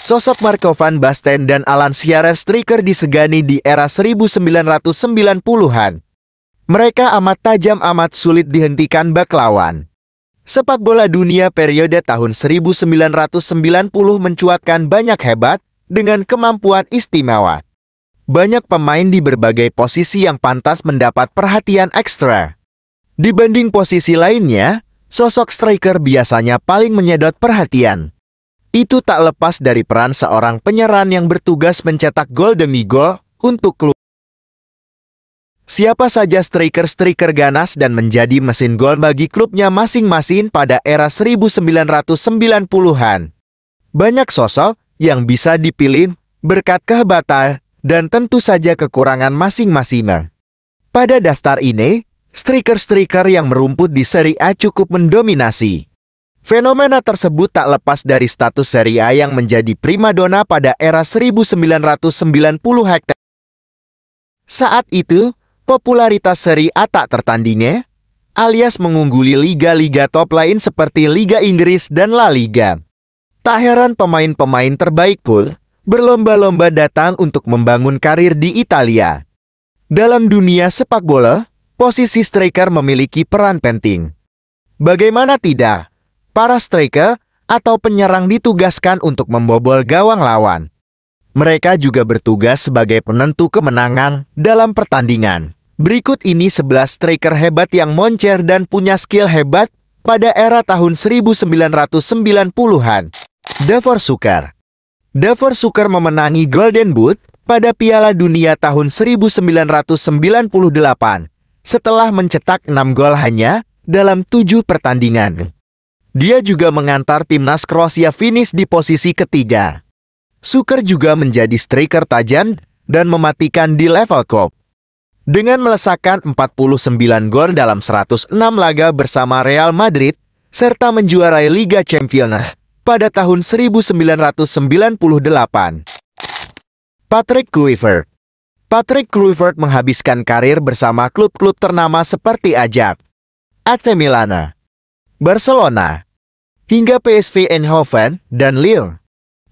Sosok Marco van Basten dan Alan Shearer striker disegani di era 1990-an. Mereka amat tajam, amat sulit dihentikan bak lawan. Sepak bola dunia periode tahun 1990 mencuatkan banyak hebat dengan kemampuan istimewa. Banyak pemain di berbagai posisi yang pantas mendapat perhatian ekstra. Dibanding posisi lainnya, sosok striker biasanya paling menyedot perhatian. Itu tak lepas dari peran seorang penyerang yang bertugas mencetak gol demi gol untuk klub. Siapa saja striker-striker ganas dan menjadi mesin gol bagi klubnya masing-masing pada era 1990-an. Banyak sosok yang bisa dipilih berkat kehebatan dan tentu saja kekurangan masing-masing. Pada daftar ini, striker-striker yang merumput di Serie A cukup mendominasi. Fenomena tersebut tak lepas dari status Serie A yang menjadi primadona pada era 1990-an. Saat itu, popularitas Serie A tak tertandingi, alias mengungguli liga-liga top lain seperti Liga Inggris dan La Liga. Tak heran pemain-pemain terbaik pun berlomba-lomba datang untuk membangun karir di Italia. Dalam dunia sepak bola, posisi striker memiliki peran penting. Bagaimana tidak? Para striker atau penyerang ditugaskan untuk membobol gawang lawan. Mereka juga bertugas sebagai penentu kemenangan dalam pertandingan. Berikut ini 11 striker hebat yang moncer dan punya skill hebat pada era tahun 1990-an. Davor Suker. Davor Suker memenangi Golden Boot pada Piala Dunia tahun 1998 setelah mencetak 6 gol hanya dalam 7 pertandingan. Dia juga mengantar timnas Kroasia finish di posisi ketiga. Suker juga menjadi striker tajam dan mematikan di level klub. Dengan melesakkan 49 gol dalam 106 laga bersama Real Madrid, serta menjuarai Liga Champions pada tahun 1998. Patrick Kluivert. Patrick Kluivert menghabiskan karir bersama klub-klub ternama seperti Ajax, AC Milan, Barcelona, hingga PSV Eindhoven dan Lille.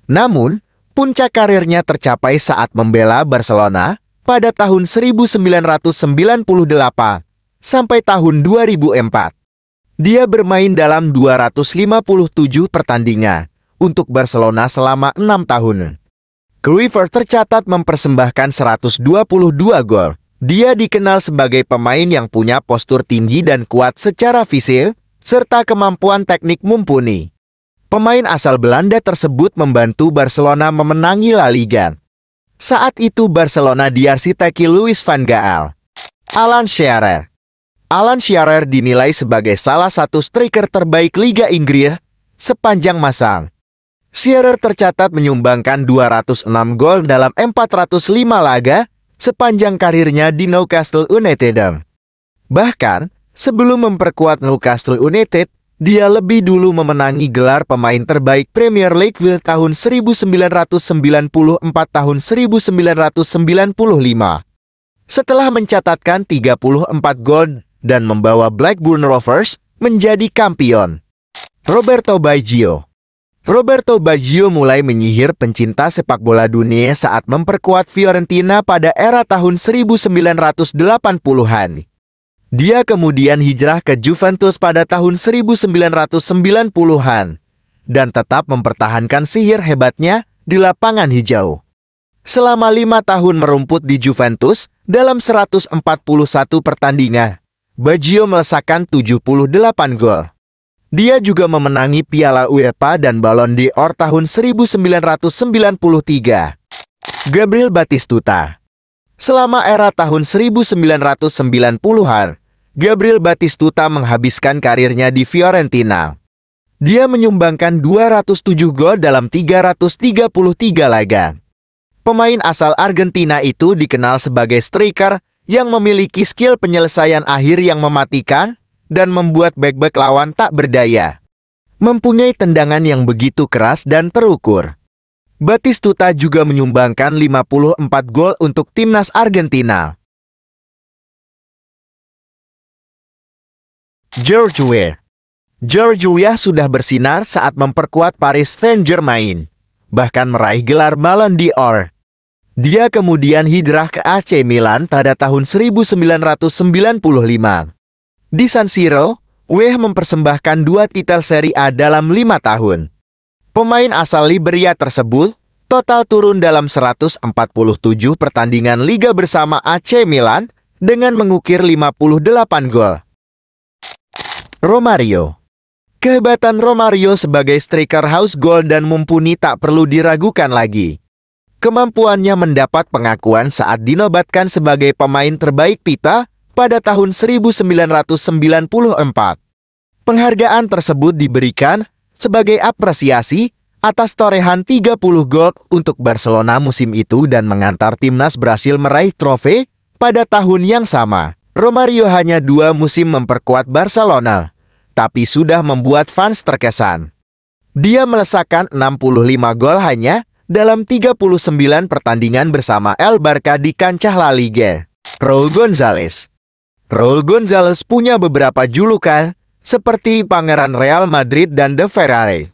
Namun, puncak karirnya tercapai saat membela Barcelona pada tahun 1998 sampai tahun 2004. Dia bermain dalam 257 pertandingan untuk Barcelona selama 6 tahun. Kluivert tercatat mempersembahkan 122 gol. Dia dikenal sebagai pemain yang punya postur tinggi dan kuat secara fisik, serta kemampuan teknik mumpuni. Pemain asal Belanda tersebut membantu Barcelona memenangi La Liga. Saat itu Barcelona diarsiteki Louis van Gaal. Alan Shearer. Alan Shearer dinilai sebagai salah satu striker terbaik Liga Inggris sepanjang masa. Shearer tercatat menyumbangkan 206 gol dalam 405 laga sepanjang karirnya di Newcastle United. Bahkan, sebelum memperkuat Newcastle United, dia lebih dulu memenangi gelar pemain terbaik Premier League tahun 1994 tahun 1995. Setelah mencatatkan 34 gol dan membawa Blackburn Rovers menjadi kampion. Roberto Baggio. Roberto Baggio mulai menyihir pencinta sepak bola dunia saat memperkuat Fiorentina pada era tahun 1980-an. Dia kemudian hijrah ke Juventus pada tahun 1990-an dan tetap mempertahankan sihir hebatnya di lapangan hijau. Selama 5 tahun merumput di Juventus dalam 141 pertandingan, Baggio melesakkan 78 gol. Dia juga memenangi Piala UEFA dan Ballon d'Or tahun 1993. Gabriel Batistuta. Selama era tahun 1990-an, Gabriel Batistuta menghabiskan karirnya di Fiorentina. Dia menyumbangkan 207 gol dalam 333 laga. Pemain asal Argentina itu dikenal sebagai striker yang memiliki skill penyelesaian akhir yang mematikan dan membuat bek-bek lawan tak berdaya. Mempunyai tendangan yang begitu keras dan terukur. Batistuta juga menyumbangkan 54 gol untuk timnas Argentina. George Weah. George Weah sudah bersinar saat memperkuat Paris Saint-Germain. bahkan meraih gelar Ballon d'Or. Dia kemudian hijrah ke AC Milan pada tahun 1995. Di San Siro, Weh mempersembahkan 2 titel Serie A dalam 5 tahun. Pemain asal Liberia tersebut total turun dalam 147 pertandingan Liga bersama AC Milan dengan mengukir 58 gol. Romario. Kehebatan Romario sebagai striker haus gol dan mumpuni tak perlu diragukan lagi. Kemampuannya mendapat pengakuan saat dinobatkan sebagai pemain terbaik FIFA pada tahun 1994. Penghargaan tersebut diberikan sebagai apresiasi atas torehan 30 gol untuk Barcelona musim itu dan mengantar timnas Brasil meraih trofe pada tahun yang sama. Romario hanya 2 musim memperkuat Barcelona, tapi sudah membuat fans terkesan. Dia melesakkan 65 gol hanya dalam 39 pertandingan bersama El Barca di kancah La Liga. Raúl González. Raúl González punya beberapa julukan seperti Pangeran Real Madrid dan De Ferrari.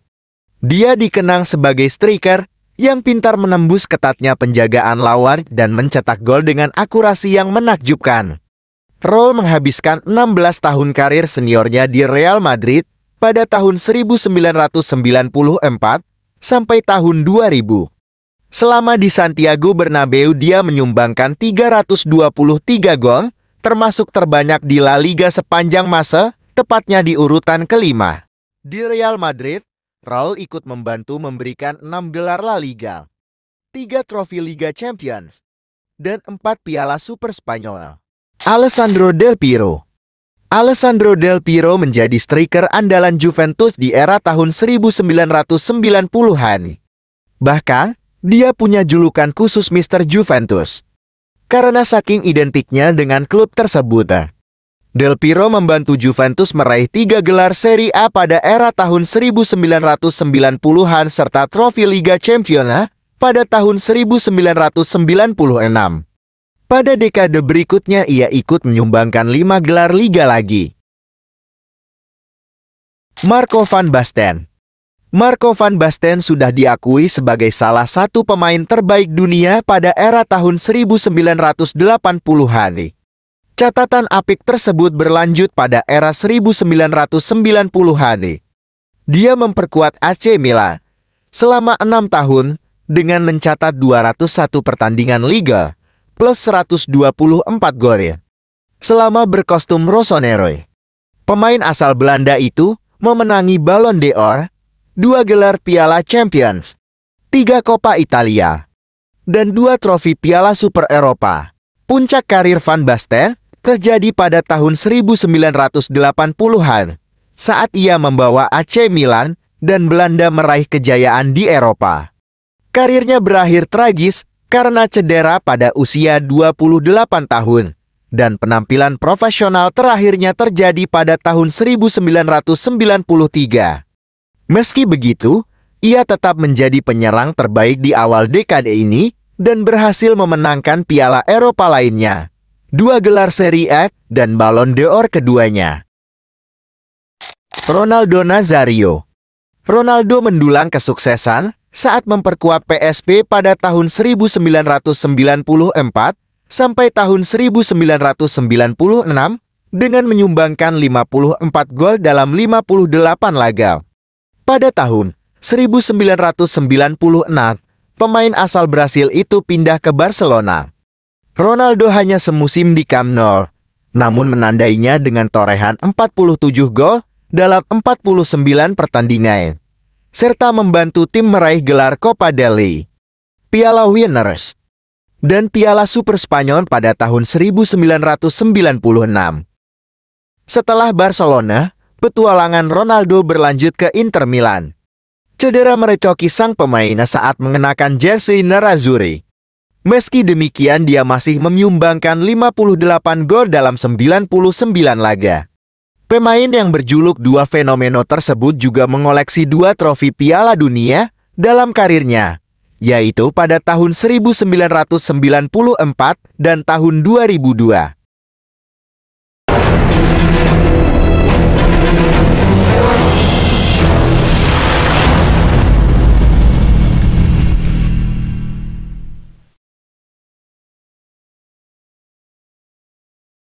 Dia dikenang sebagai striker yang pintar menembus ketatnya penjagaan lawan dan mencetak gol dengan akurasi yang menakjubkan. Raúl menghabiskan 16 tahun karir seniornya di Real Madrid pada tahun 1994 sampai tahun 2000. Selama di Santiago Bernabeu dia menyumbangkan 323 gol, termasuk terbanyak di La Liga sepanjang masa, tepatnya di urutan kelima. Di Real Madrid, Raúl ikut membantu memberikan 6 gelar La Liga, 3 trofi Liga Champions, dan 4 piala Super Spanyol. Alessandro Del Piero. Alessandro Del Piero menjadi striker andalan Juventus di era tahun 1990-an. Bahkan, dia punya julukan khusus Mr. Juventus karena saking identiknya dengan klub tersebut. Del Piero membantu Juventus meraih 3 gelar Serie A pada era tahun 1990-an serta trofi Liga Champions pada tahun 1996. Pada dekade berikutnya ia ikut menyumbangkan 5 gelar Liga lagi. Marco van Basten. Marco van Basten sudah diakui sebagai salah satu pemain terbaik dunia pada era tahun 1980-an. Catatan apik tersebut berlanjut pada era 1990-an. Dia memperkuat AC Milan selama 6 tahun dengan mencatat 201 pertandingan Liga plus 124 gol. Selama berkostum rossonero, pemain asal Belanda itu memenangi Ballon d'Or, 2 gelar Piala Champions, 3 Coppa Italia, dan 2 trofi Piala Super Eropa. Puncak karir Van Basten terjadi pada tahun 1980-an saat ia membawa AC Milan dan Belanda meraih kejayaan di Eropa. Karirnya berakhir tragis karena cedera pada usia 28 tahun dan penampilan profesional terakhirnya terjadi pada tahun 1993. Meski begitu, ia tetap menjadi penyerang terbaik di awal dekade ini dan berhasil memenangkan Piala Eropa lainnya, 2 gelar Serie A, dan Ballon d'Or keduanya. Ronaldo Nazario. Ronaldo mendulang kesuksesan saat memperkuat PSV pada tahun 1994 sampai tahun 1996 dengan menyumbangkan 54 gol dalam 58 laga. Pada tahun 1996, pemain asal Brasil itu pindah ke Barcelona. Ronaldo hanya semusim di Camp Nou, namun menandainya dengan torehan 47 gol dalam 49 pertandingan, serta membantu tim meraih gelar Copa del Rey, Piala Winners, dan Piala Super Spanyol pada tahun 1996. Setelah Barcelona, petualangan Ronaldo berlanjut ke Inter Milan. Cedera merecoki sang pemain saat mengenakan jersey nerazzurri. Meski demikian, dia masih menyumbangkan 58 gol dalam 99 laga. Pemain yang berjuluk dua fenomeno tersebut juga mengoleksi 2 trofi Piala Dunia dalam karirnya, yaitu pada tahun 1994 dan tahun 2002.